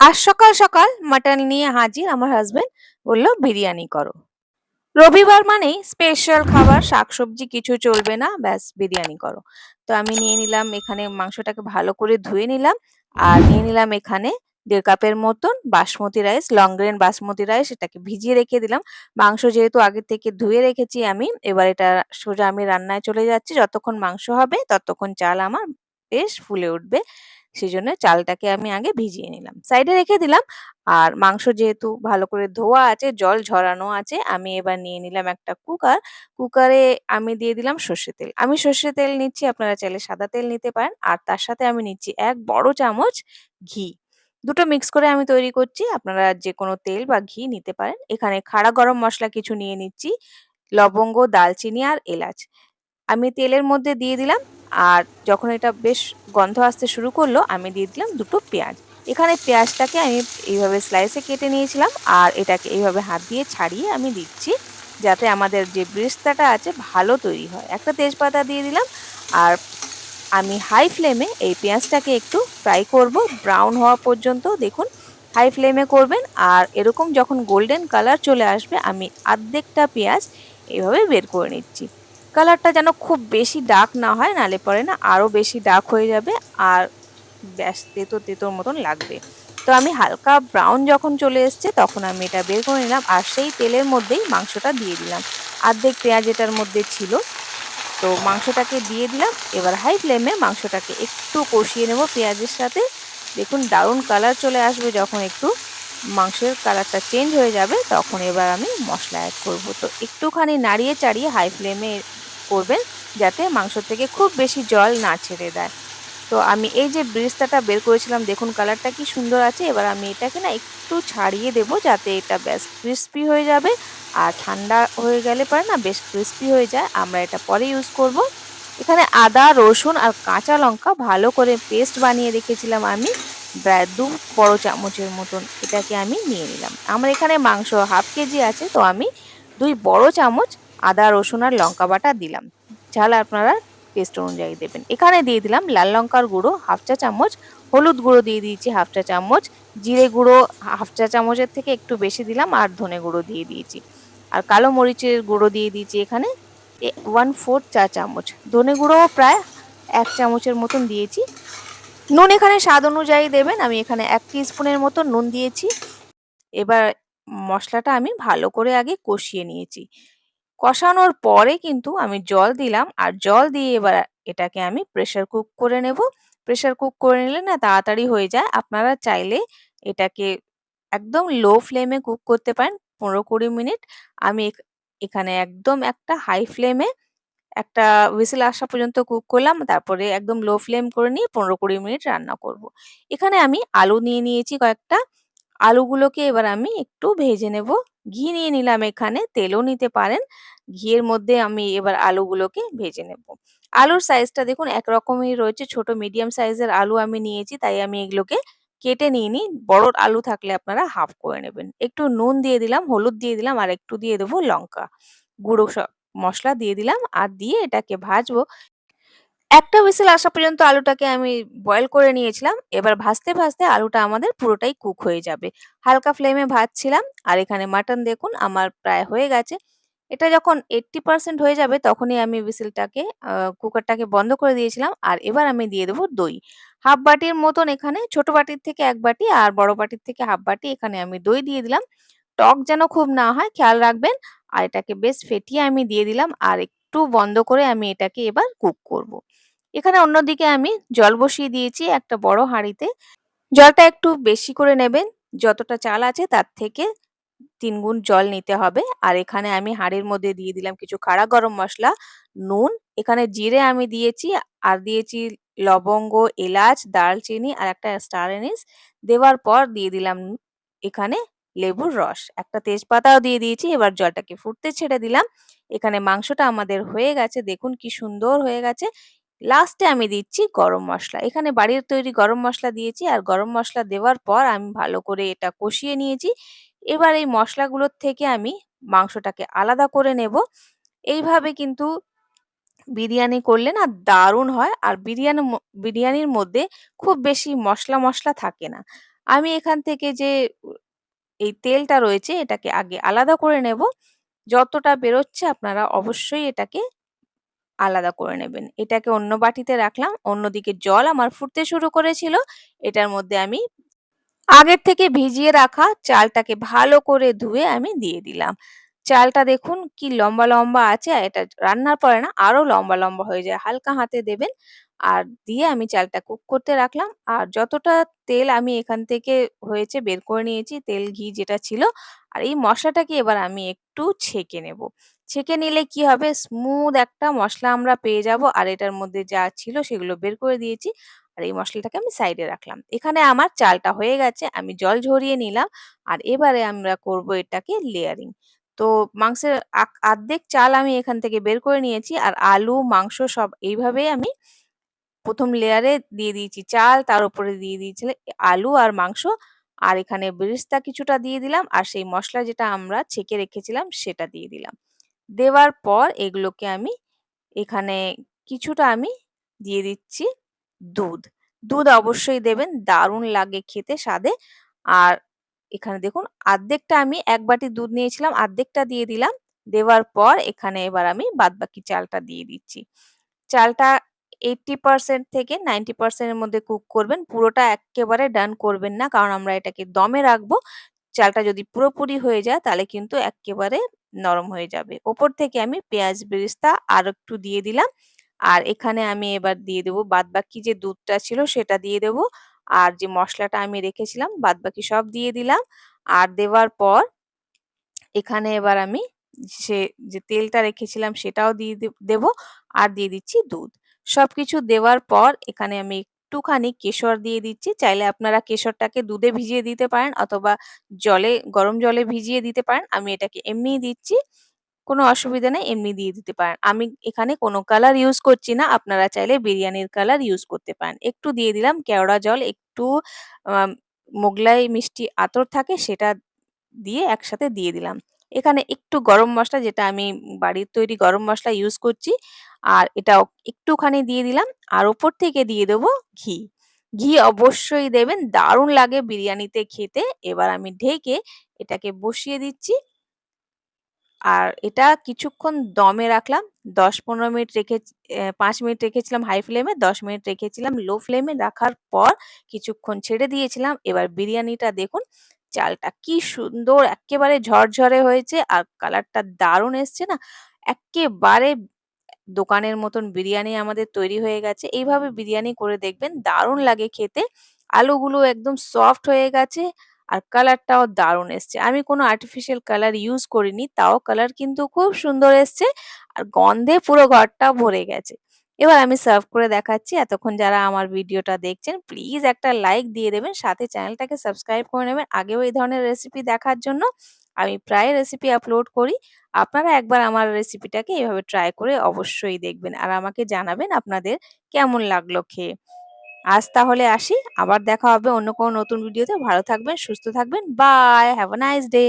আজ সকাল সকাল মাটন নিয়ে হাজির আমার হাজবেন্ড। বলল বিরিয়ানি করো। রবিবার মানেই স্পেশাল খাবার, শাকসবজি কিছু চলবে না, ব্যাস বিরিয়ানি করো। তো আমি নিয়ে নিলাম এখানে মাংসটাকে ভালো করে ধুয়ে নিলাম। আর নিয়ে নিলাম এখানে ১.৫ কাপের মতন basmati rice, long grain basmati rice. এটাকে ভিজিয়ে রেখে দিলাম। মাংস যেহেতু আগে থেকে ধুয়ে রেখেছি আমি, এবার এটা সোজা আমি রান্নায় চলে যাচ্ছি। যতক্ষণ মাংস হবে ততক্ষণ চাল আমার বেশ ফুলে উঠবে। সেজন্য চালটাকে আমি আগে ভিজিয়ে নিলাম, সাইডে রেখে দিলাম। আর মাংস যেহেতু ভালো করে ধোয়া আছে, জল ঝরানো আছে, আমি এবার নিয়ে নিলাম একটা কুকার। কুকারে আমি দিয়ে দিলাম সর্ষের তেল। আমি সর্ষের তেল নিচ্ছি, আপনারা চাইলে সাদা তেল নিতে পারেন। আর তার সাথে আমি নিচ্ছি ১ বড় চামচ ঘি। দুটো মিক্স করে আমি তৈরি করছি। আপনারা যেকোনো তেল বা ঘি নিতে পারেন। এখানে খাড়া গরম মসলা কিছু নিয়ে নিচ্ছি, লবঙ্গ, দালচিনি আর এলাচ। আমি তেলের মধ্যে দিয়ে দিলাম। আর যখন এটা বেশ গন্ধ আসতে শুরু করলো, আমি দিয়ে দিলাম ২ টো পেঁয়াজ। এখানে পেঁয়াজটাকে আমি এইভাবে স্লাইসে কেটে নিয়েছিলাম। আর এটাকে এইভাবে হাত দিয়ে ছাড়িয়ে আমি দিচ্ছি, যাতে আমাদের যে ব্রেস্তাটা আছে ভালো তৈরি হয়। একটা তেজপাতা দিয়ে দিলাম। আর আমি হাই ফ্লেমে এই পেঁয়াজটাকে একটু ফ্রাই করব, ব্রাউন হওয়া পর্যন্ত। দেখুন, হাই ফ্লেমে করবেন। আর এরকম যখন গোল্ডেন কালার চলে আসবে, আমি আর্ধেকটা পেঁয়াজ এভাবে বের করে নিচ্ছি। কালারটা যেন খুব বেশি ডার্ক না হয়, নাহলে পরে না আরো বেশি ডার্ক হয়ে যাবে। আর ব্যাস তেতো তেতোর মতন লাগবে। তো আমি হালকা ব্রাউন যখন চলে এসছে, তখন আমি এটা বের করে নিলাম। আর সেই তেলের মধ্যেই মাংসটা দিয়ে দিলাম। অর্ধেক পেঁয়াজ এটার মধ্যে ছিল। তো মাংসটাকে দিয়ে দিলাম। এবার হাই ফ্লেমে মাংসটাকে একটু কষিয়ে নেব পেঁয়াজের সাথে। দেখুন, দারুণ কালার চলে আসবে যখন একটু মাংসের কালারটা চেঞ্জ হয়ে যাবে, তখন এবার আমি মশলা অ্যাড করব। তো একটুখানি নাড়িয়ে চাড়িয়ে হাই ফ্লেমে করবেন, যাতে মাংস থেকে খুব বেশি জল না ছেড়ে দেয়। তো আমি এই যে ব্রেস্তাটা বের করেছিলাম, দেখুন কালারটা কি সুন্দর আছে। এবার আমি এটাকে না একটু ছাড়িয়ে দেব, যাতে এটা বেশ ক্রিস্পি হয়ে যাবে। আর ঠান্ডা হয়ে গেলে পরে না বেশ ক্রিস্পি হয়ে যায়, আমরা এটা পরে ইউজ করব। এখানে আদা, রসুন আর কাঁচা লঙ্কা ভালো করে পেস্ট বানিয়ে রেখেছিলাম আমি, প্রায় ২ বড় চামচের মতন। এটাকে আমি নিয়ে নিলাম। আমার এখানে মাংস ১/২ কেজি আছে, তো আমি ২ বড় চামচ আদা, রসুন আর লঙ্কা বাটা দিলাম। ঝাল আপনারা টেস্ট অনুযায়ী দেবেন। এখানে দিয়ে দিলাম লাল লঙ্কার গুঁড়ো ১/২ চা চামচ, হলুদ গুঁড়ো দিয়ে দিয়েছি ১/২ চা চামচ, জিরে গুঁড়ো ১/২ চা চামচের থেকে একটু বেশি দিলাম, আর ধনে গুঁড়ো দিয়ে দিয়েছি। আর কালো মরিচের গুঁড়ো দিয়ে দিয়েছি এখানে 1/৪ চা চামচ। ধনে গুঁড়োও প্রায় ১ চামচের মতন দিয়েছি। নুন এখানে স্বাদ অনুযায়ী দেবেন। আমি এখানে ১ টিস্পুনের মতো নুন দিয়েছি। এবার মসলাটা আমি ভালো করে আগে কষিয়ে নিয়েছি। কষানোর পরে কিন্তু আমি জল দিলাম। আর জল দিয়ে এবার এটাকে আমি প্রেসার কুক করে নেব। প্রেসার কুক করে নিলে না তাড়াতাড়ি হয়ে যায়। আপনারা চাইলে এটাকে একদম লো ফ্লেমে কুক করতে পারেন ১৫-২০ মিনিট। আমি এখানে একদম একটা হাই ফ্লেমে একটা হুইসেল আসা পর্যন্ত কুক করলাম। তারপরে একদম লো ফ্লেম করে নিয়ে ১৫-২০ মিনিট রান্না করব। এখানে আমি আলু নিয়ে নিয়েছি কয়েকটা। আলুগুলোকে এবার আমি একটু ভেজে নেব। ঘি নিয়ে নিলাম এখানে, তেলও নিতে পারেন। ঘিয়ের মধ্যে আমি এবার আলুগুলোকে ভেজে নেব। আলুর সাইজটা দেখুন একরকমই রয়েছে, ছোট মিডিয়াম সাইজের আলু আমি নিয়েছি, তাই আমি এগুলোকে কেটে নিইনি। বড় আলু থাকলে আপনারা হাফ করে নেবেন। একটু নুন দিয়ে দিলাম, হলুদ দিয়ে দিলাম আর একটু দিয়ে দেবো লঙ্কা গুঁড়ো, সব মসলা দিয়ে দিলাম। আর দিয়ে এটাকে ভাজবো। একটা হুইসেল আসা পর্যন্ত আলুটাকে আমি বয়েল করে নিয়েছিলাম। এবার ভাজতে, ভাজতে আলুটা আমাদের পুরোটাই কুক হয়ে যাবে। হালকা ফ্লেমে ভাজছিলাম। আর এখানে মাটন দেখুন আমার প্রায় হয়ে গেছে। এটা যখন 80% হয়ে যাবে, তখনই আমি হুইসেলটাকে কুকারটাকে বন্ধ করে দিয়েছিলাম। আর এবার আমি দিয়ে দেবো দই। হাফ বাটির মতন, এখানে ছোট বাটির থেকে ১ বাটি আর বড় বাটির থেকে হাফ বাটি এখানে আমি দই দিয়ে দিলাম। টক যেন খুব না হয় খেয়াল রাখবেন। আর এটাকে বেশ ফেটিয়ে আমি দিয়ে দিলাম। আর একটু বন্ধ করে আমি এটাকে এবার কুক করব। এখানে অন্যদিকে আমি জল বসিয়ে দিয়েছি একটা বড় হাঁড়িতে। জলটা একটু বেশি করে নেবেন। যতটা চাল আছে তার থেকে ৩ গুণ জল নিতে হবে। আর এখানে আমি হাঁড়ির মধ্যে দিয়ে দিলাম কিছু খাড়া গরম মসলা, নুন, এখানে জিরে আমি দিয়েছি। আর দিয়েছি লবঙ্গ, এলাচ, দারচিনি আর একটা স্টার এনিস। দেওয়ার পর দিয়ে দিলাম এখানে লেবুর রস। একটা তেজপাতাও দিয়ে দিয়েছি। এবার জলটাকে ফুটতে ছেড়ে দিলাম। এখানে মাংসটা আমাদের হয়ে গেছে। দেখুন কি সুন্দর হয়ে গেছে। লাস্টে আমি দিচ্ছি গরম মসলা। এখানে বাড়ির তৈরি গরম মসলা দিয়েছি। আর গরম মসলা দেওয়ার পর আমি ভালো করে এটা কষিয়ে নিয়েছি। এবার এই মসলাগুলোর থেকে আমি মাংসটাকে আলাদা করে নেব। এইভাবে কিন্তু বিরিয়ানি করলে না দারুণ হয়। আর বিরিয়ানির মধ্যে খুব বেশি মসলা থাকে না। আমি এখান থেকে যে এই তেলটা রয়েছে এটাকে আগে আলাদা করে নেব। যতটা বেরোচ্ছে আপনারা অবশ্যই এটাকে আলাদা করে নেবেন। এটাকে অন্য বাটিতে রাখলাম। অন্যদিকে জল আমার ফুটতে শুরু করেছিল। এটার মধ্যে আমি আগের থেকে ভিজিয়ে রাখা চালটাকে ভালো করে ধুয়ে আমি দিয়ে দিলাম। চালটা দেখুন কি লম্বা, লম্বা আছে। আর এটা রান্নার পরে না আরো লম্বা, লম্বা হয়ে যায়। হালকা হাতে দেবেন। আর দিয়ে আমি চালটা কুক করতে রাখলাম। আর যতটা তেল আমি এখান থেকে হয়েছে বের করে নিয়েছি, তেল ঘি যেটা ছিল। আর এই মসলাটাকে এবার আমি একটু ছেঁকে নেব। ছেঁকে নিলে কি হবে স্মুথ একটা মসলা আমরা পেয়ে যাব। আর এটার মধ্যে যা ছিল সেগুলো বের করে দিয়েছি। আর এই মসলাটাকে আমি সাইডে রাখলাম। এখানে আমার চালটা হয়ে গেছে। আমি জল ঝরিয়ে নিলাম। আর এবারে আমরা করব এটাকে লেয়ারিং। তো মাংসের আর্ধেক চাল আমি এখান থেকে বের করে নিয়েছি। আর আলু, মাংস সব এইভাবেই আমি ১ম লেয়ারে দিয়ে দিয়েছি চাল, তার উপরে দিয়ে দিয়েছিলে আলু আর মাংস। আর এখানে বেরেস্তা কিছুটা দিয়ে দিলাম। আর সেই মসলা যেটা আমরা ছেঁকে রেখেছিলাম সেটা দিয়ে দিলাম। দেওয়ার পর এগুলোকে আমি এখানে কিছুটা আমি দিয়ে দিচ্ছি দুধ। দুধ অবশ্যই দেবেন, দারুণ লাগে খেতে স্বাদে। আর এখানে দেখুন অর্ধেকটা আমি ১ বাটি দুধ নিয়েছিলাম, অর্ধেকটা দিয়ে দিলাম। দেওয়ার পর এখানে এবার আমি বাদবাকি চালটা দিয়ে দিচ্ছি। চালটা 80% থেকে 90% এর মধ্যে কুক করবেন। পুরোটা এক্কেবারে ডান করবেন না। কারণ আমরা এটাকে দমে রাখবো। চালটা যদি পুরোপুরি হয়ে যায় তাহলে কিন্তু এক্কেবারে নরম হয়ে যাবে। ওপর থেকে আমি পেঁয়াজ বেরেস্তা আরেকটু দিয়ে দিলাম। আর এখানে আমি এবার দিয়ে দেবো বাদবাকি যে দুধটা ছিল সেটা দিয়ে দেবো। আর যে মসলাটা আমি রেখেছিলাম বাদবাকি সব দিয়ে দিলাম। আর দেওয়ার পর এখানে এবার আমি সে যে তেলটা রেখেছিলাম সেটাও দিয়ে দেবো। আর দিয়ে দিচ্ছি দুধ। সবকিছু দেওয়ার পর এখানে আমি একটুখানি কেশর দিয়ে দিচ্ছি। চাইলে আপনারা কেশরটাকে দুধে ভিজিয়ে দিতে পারেন অথবা গরম জলে ভিজিয়ে দিতে পারেন। আমি এটাকে এমনিই দিচ্ছি। কোনো অসুবিধা নেই, এমনি দিয়ে দিতে পারেন। আমি এখানে কোনো কালার ইউজ করছি না। আপনারা চাইলে বিরিয়ানির কালার ইউজ করতে পারেন। একটু দিয়ে দিলাম কেওড়া জল, একটু আম মোগলাই মিষ্টি আতর থাকে সেটা দিয়ে একসাথে দিয়ে দিলাম। এখানে একটু গরম মসলা যেটা আমি বাড়ির তৈরি গরম মসলা ইউজ করছি। আর এটাও একটুখানি দিয়ে দিলাম। আর ওপর থেকে দিয়ে দেবো ঘি। ঘি অবশ্যই দেবেন, দারুণ লাগে বিরিয়ানিতে খেতে। এবার আমি ঢেকে এটাকে বসিয়ে দিচ্ছি। আর এটা কিছুক্ষণ দমে রাখলাম। ১০-১৫ মিনিট ৫ মিনিট রেখেছিলাম হাই ফ্লেমে, ১০ মিনিট রেখেছিলাম লো ফ্লেমে। রাখার পর কিছুক্ষণ ছেড়ে দিয়েছিলাম। এবার বিরিয়ানিটা দেখুন চালটা কি সুন্দর এক্কেবারে ঝরঝরে হয়েছে আর কালারটা দারুণ এসছে না? এক্কেবারে দোকানের মতন বিরিয়ানি আমাদের তৈরি হয়ে গেছে। এইভাবে বিরিয়ানি করে দেখবেন দারুণ লাগে খেতে। আলুগুলো একদম সফট হয়ে গেছে আর কালারটাও দারুণ এসছে। আমি কোনো আর্টিফিশিয়াল কালার ইউজ করিনি। তাও কালার কিন্তু খুব সুন্দর এসছে। আর গন্ধে পুরো ঘরটা ভরে গেছে। এবার আমি সার্ভ করে দেখাচ্ছি। এতক্ষণ যারা আমার ভিডিওটা দেখছেন প্লিজ একটা লাইক দিয়ে দেবেন। সাথে চ্যানেলটাকে সাবস্ক্রাইব করে নেবেন। আগেও এই ধরনের রেসিপি দেখার জন্য। আমি প্রায় রেসিপি আপলোড করি। আপনারা একবার আমার রেসিপিটাকে এভাবে ট্রাই করে অবশ্যই দেখবেন। আর আমাকে জানাবেন আপনাদের কেমন লাগলো খেয়ে। আজ তাহলে আসি। আবার দেখা হবে অন্য কোনো নতুন ভিডিওতে। ভালো থাকবেন, সুস্থ থাকবেন। Bye. Have a nice day.